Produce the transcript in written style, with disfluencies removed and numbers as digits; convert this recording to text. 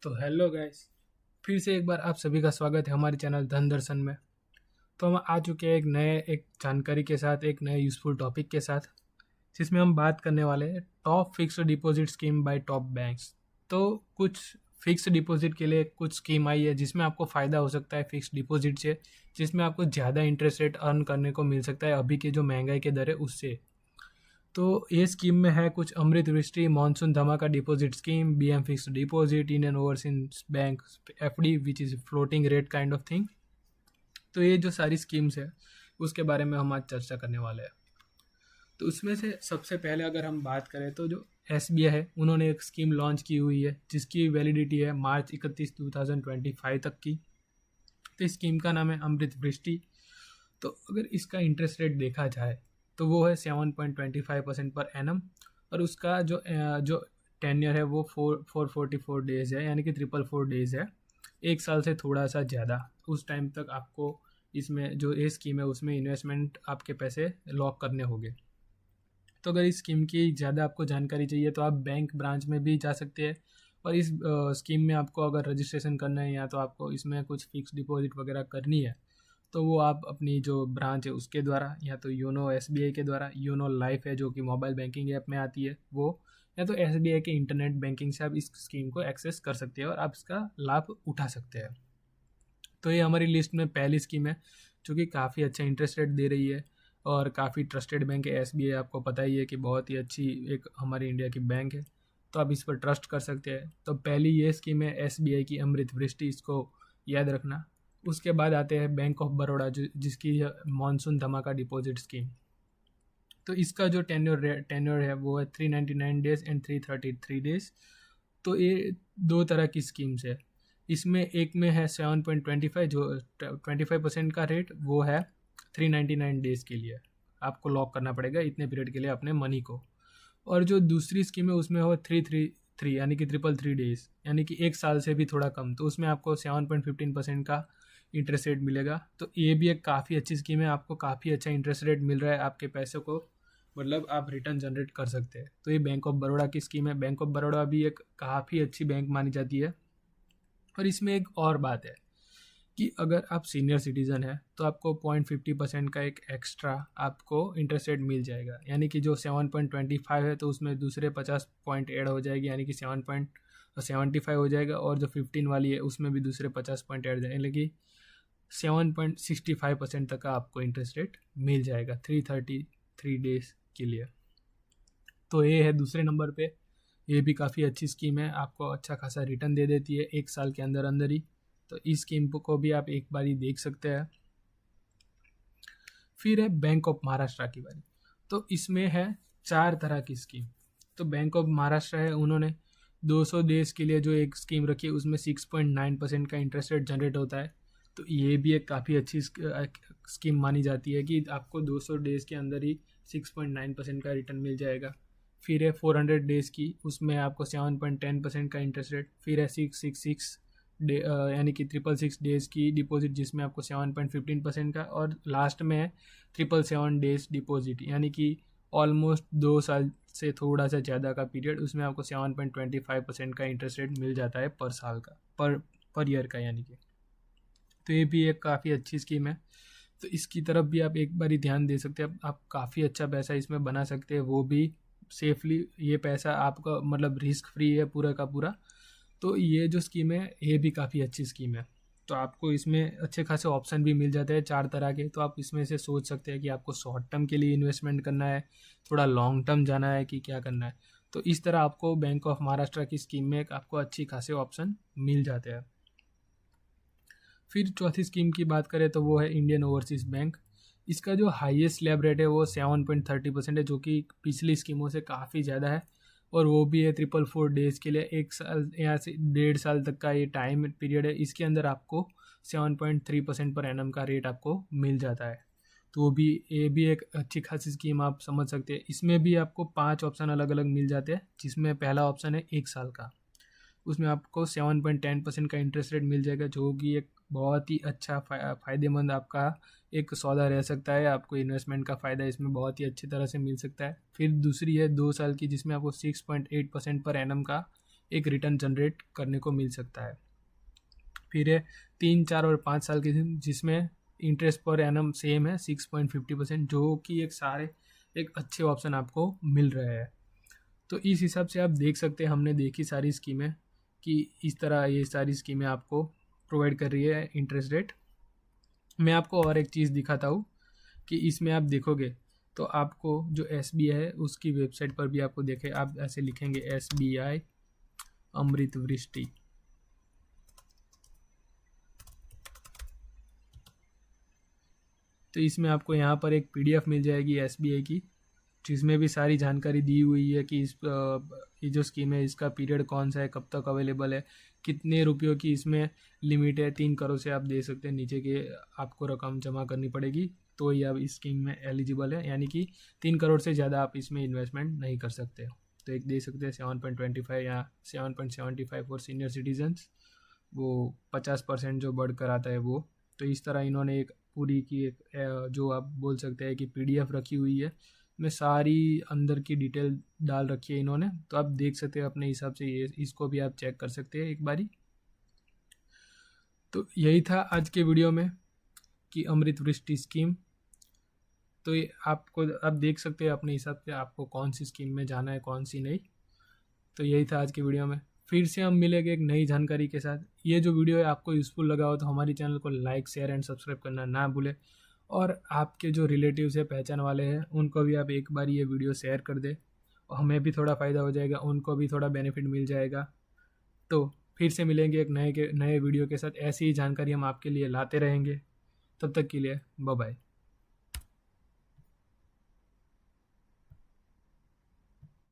तो hello guys, फिर से एक बार आप सभी का स्वागत है हमारे चैनल धन दर्शन में। तो हम आ चुके हैं एक जानकारी के साथ, एक नए यूज़फुल टॉपिक के साथ, जिसमें हम बात करने वाले हैं top fixed deposit scheme bye top banks. तो कुछ फिक्स्ड डिपॉजिट के लिए कुछ स्कीम आई है जिसमें आपको फ़ायदा हो सकता है फिक्स्ड डिपॉजिट से, जिसमें आपको ज़्यादा इंटरेस्ट रेट अर्न करने को मिल सकता है अभी के जो महंगाई के दर है उससे। तो ये स्कीम में है कुछ अमृत Vrishti, monsoon Dhamaka deposit scheme, BM fixed deposit, Indian Overseas Bank FD which is floating rate kind of thing. तो ये जो सारी स्कीम्स है उसके बारे में हम आज चर्चा करने वाले हैं। तो उसमें से सबसे पहले अगर हम बात करें तो जो एसबीआई है उन्होंने एक स्कीम लॉन्च की हुई है जिसकी वैलिडिटी है मार्च 31 2025 तक की। तो इस स्कीम का नाम है अमृत वृष्टि। तो अगर इसका इंटरेस्ट रेट देखा जाए तो वो है 7.25% पर एनम, और उसका जो टेन्योर है वो 444 डेज है, यानी कि 444 डेज है, एक साल से थोड़ा सा ज़्यादा। उस टाइम तक आपको इसमें जो ये स्कीम है उसमें इन्वेस्टमेंट आपके पैसे लॉक करने होंगे। तो अगर इस स्कीम की ज़्यादा आपको जानकारी चाहिए तो आप बैंक ब्रांच में भी जा सकते हैं, और इस स्कीम में आपको अगर रजिस्ट्रेशन करना है या तो आपको इसमें कुछ फिक्स डिपॉजिट वगैरह करनी है तो वो आप अपनी जो ब्रांच है उसके द्वारा, या तो योनो एसबीआई के द्वारा, योनो लाइफ है जो कि मोबाइल बैंकिंग ऐप में आती है वो, या तो एसबीआई के इंटरनेट बैंकिंग से आप इस स्कीम को एक्सेस कर सकते हैं और आप इसका लाभ उठा सकते हैं। तो ये हमारी लिस्ट में पहली स्कीम है जो कि काफ़ी अच्छा इंटरेस्ट रेट दे रही है, और काफ़ी ट्रस्टेड बैंक है एसबीआई। आपको पता ही है कि बहुत ही अच्छी एक हमारी इंडिया की बैंक है, तो आप इस पर ट्रस्ट कर सकते हैं। तो पहली ये स्कीम है एसबीआई की अमृत वृष्टि, इसको याद रखना। उसके बाद आते हैं बैंक ऑफ बड़ौदा जिसकी मानसून धमाका डिपॉजिट स्कीम। तो इसका जो टेन्योर है वो है 399 डेज एंड 333 डेज। तो ये दो तरह की स्कीम्स है। इसमें एक में है 7.25, जो 25% का रेट वो है 399 डेज के लिए, आपको लॉक करना पड़ेगा इतने पीरियड के लिए अपने मनी को। और जो दूसरी स्कीम है उसमें हो 333 यानी कि 333 डेज, यानी कि एक साल से भी थोड़ा कम, तो उसमें आपको 7.15% का इंटरेस्ट रेट मिलेगा। तो ये भी एक काफ़ी अच्छी स्कीम है, आपको काफ़ी अच्छा इंटरेस्ट रेट मिल रहा है आपके पैसों को, मतलब आप रिटर्न जनरेट कर सकते हैं। तो ये बैंक ऑफ बड़ौदा की स्कीम है। बैंक ऑफ बड़ौदा भी एक काफ़ी अच्छी बैंक मानी जाती है। और इसमें एक और बात है कि अगर आप सीनियर सिटीज़न है तो आपको 0.50% का एक एक्स्ट्रा आपको इंटरेस्ट रेट मिल जाएगा, यानी कि जो 7.25 है तो उसमें दूसरे 50 पॉइंट ऐड हो जाएगी, यानी कि 7.75 हो जाएगा, और जो 15 वाली है उसमें भी दूसरे 50 पॉइंट ऐड हो जाएगा, यानी कि 7.65% तक का आपको इंटरेस्ट रेट मिल जाएगा 333 डेज के लिए। तो ये है दूसरे नंबर पे। ये भी काफ़ी अच्छी स्कीम है, आपको अच्छा खासा रिटर्न दे देती है एक साल के अंदर अंदर ही। तो इस स्कीम को भी आप एक बार ही देख सकते हैं। फिर है बैंक ऑफ महाराष्ट्र की बारी। तो इसमें है 4 तरह की स्कीम। तो बैंक ऑफ महाराष्ट्र है, उन्होंने 200 डेज के लिए जो एक स्कीम रखी है उसमें 6.9% का इंटरेस्ट रेट जनरेट होता है। तो ये भी एक काफ़ी अच्छी स्कीम मानी जाती है कि आपको 200 डेज के अंदर ही 6.9% का रिटर्न मिल जाएगा। फिर है 400 डेज़ की, उसमें आपको 7.10% का इंटरेस्ट रेट। फिर है 666 डे यानी कि 666 डेज़ की डिपॉजिट जिसमें आपको 7.15% का, और लास्ट में है 777 डेज़ डिपॉजिट, यानी कि ऑलमोस्ट 2 साल से थोड़ा सा ज़्यादा का पीरियड, उसमें आपको 7.25% का इंटरेस्ट रेट मिल जाता है पर साल का, पर ईयर का, यानी कि। तो ये भी एक काफ़ी अच्छी स्कीम है। तो इसकी तरफ भी आप एक बार ही ध्यान दे सकते हैं, आप काफ़ी अच्छा पैसा इसमें बना सकते हैं, वो भी सेफली। ये पैसा आपका मतलब रिस्क फ्री है पूरा का पूरा। तो ये जो स्कीम है ये भी काफ़ी अच्छी स्कीम है। तो आपको इसमें अच्छे खासे ऑप्शन भी मिल जाते हैं 4 तरह के। तो आप इसमें से सोच सकते हैं कि आपको शॉर्ट टर्म के लिए इन्वेस्टमेंट करना है, थोड़ा लॉन्ग टर्म जाना है, कि क्या करना है। तो इस तरह आपको बैंक ऑफ महाराष्ट्र की स्कीम में आपको अच्छी खासे ऑप्शन मिल जाते हैं। फिर चौथी स्कीम की बात करें तो वो है इंडियन ओवरसीज़ बैंक। इसका जो हाईएस्ट स्लैब रेट है वो 7.30% है, जो कि पिछली स्कीमों से काफ़ी ज़्यादा है, और वो भी है 444 डेज़ के लिए, एक साल या से 1.5 साल तक का ये टाइम पीरियड है। इसके अंदर आपको 7.3% पर एनम का रेट आपको मिल जाता है। तो वो भी, ये भी एक अच्छी खासी स्कीम आप समझ सकते हैं। इसमें भी आपको 5 ऑप्शन अलग अलग मिल जाते हैं, जिसमें पहला ऑप्शन है 1 साल का, उसमें आपको 7.10% का इंटरेस्ट रेट मिल जाएगा, जो कि एक बहुत ही अच्छा फ़ायदेमंद आपका एक सौदा रह सकता है। आपको इन्वेस्टमेंट का फ़ायदा इसमें बहुत ही अच्छी तरह से मिल सकता है। फिर दूसरी है 2 साल की, जिसमें आपको 6.8% पर एनम का एक रिटर्न जनरेट करने को मिल सकता है। फिर है 3, 4 और 5 साल की, जिसमें इंटरेस्ट पर एनम सेम है 6.50%, जो कि एक अच्छे ऑप्शन आपको मिल रहे हैं। तो इस हिसाब से आप देख सकते हैं, हमने देखी सारी स्कीमें कि इस तरह ये सारी स्कीमें आपको प्रोवाइड कर रही है इंटरेस्ट रेट। मैं आपको और एक चीज़ दिखाता हूँ कि इसमें आप देखोगे तो आपको जो SBI है उसकी वेबसाइट पर भी आपको देखे, आप ऐसे लिखेंगे SBI अमृत वृष्टि, तो इसमें आपको यहाँ पर एक PDF मिल जाएगी SBI की, जिसमें भी सारी जानकारी दी हुई है कि ये जो स्कीम है इसका पीरियड कौन सा है, कब तक अवेलेबल है, कितने रुपयों की इसमें लिमिट है। 3 करोड़ से आप दे सकते हैं नीचे के आपको रकम जमा करनी पड़ेगी, तो ये आप इस स्कीम में एलिजिबल है, यानी कि 3 करोड़ से ज़्यादा आप इसमें इन्वेस्टमेंट नहीं कर सकते। तो एक दे सकते हैं 7.25 या 7.75 फॉर सीनियर सिटीजन्स, वो 50% जो बढ़कर आता है वो। तो इस तरह इन्होंने एक पूरी की एक जो आप बोल सकते हैं कि PDF रखी हुई है, में सारी अंदर की डिटेल डाल रखी है इन्होंने। तो आप देख सकते हैं अपने हिसाब से, ये इसको भी आप चेक कर सकते हैं एक बारी। तो यही था आज के वीडियो में कि अमृत वृष्टि स्कीम। तो ये आपको आप देख सकते हैं अपने हिसाब से आपको कौन सी स्कीम में जाना है, कौन सी नहीं। तो यही था आज के वीडियो में। फिर से हम मिलेंगे एक नई जानकारी के साथ। ये जो वीडियो है आपको यूज़फुल लगा हो तो हमारी चैनल को लाइक, शेयर एंड सब्सक्राइब करना ना भूलें, और आपके जो रिलेटिव्स है, पहचान वाले हैं, उनको भी आप एक बार ये वीडियो शेयर कर दें, और हमें भी थोड़ा फ़ायदा हो जाएगा, उनको भी थोड़ा बेनिफिट मिल जाएगा। तो फिर से मिलेंगे एक नए वीडियो के साथ। ऐसी ही जानकारी हम आपके लिए लाते रहेंगे। तब तक के लिए बाय बाय।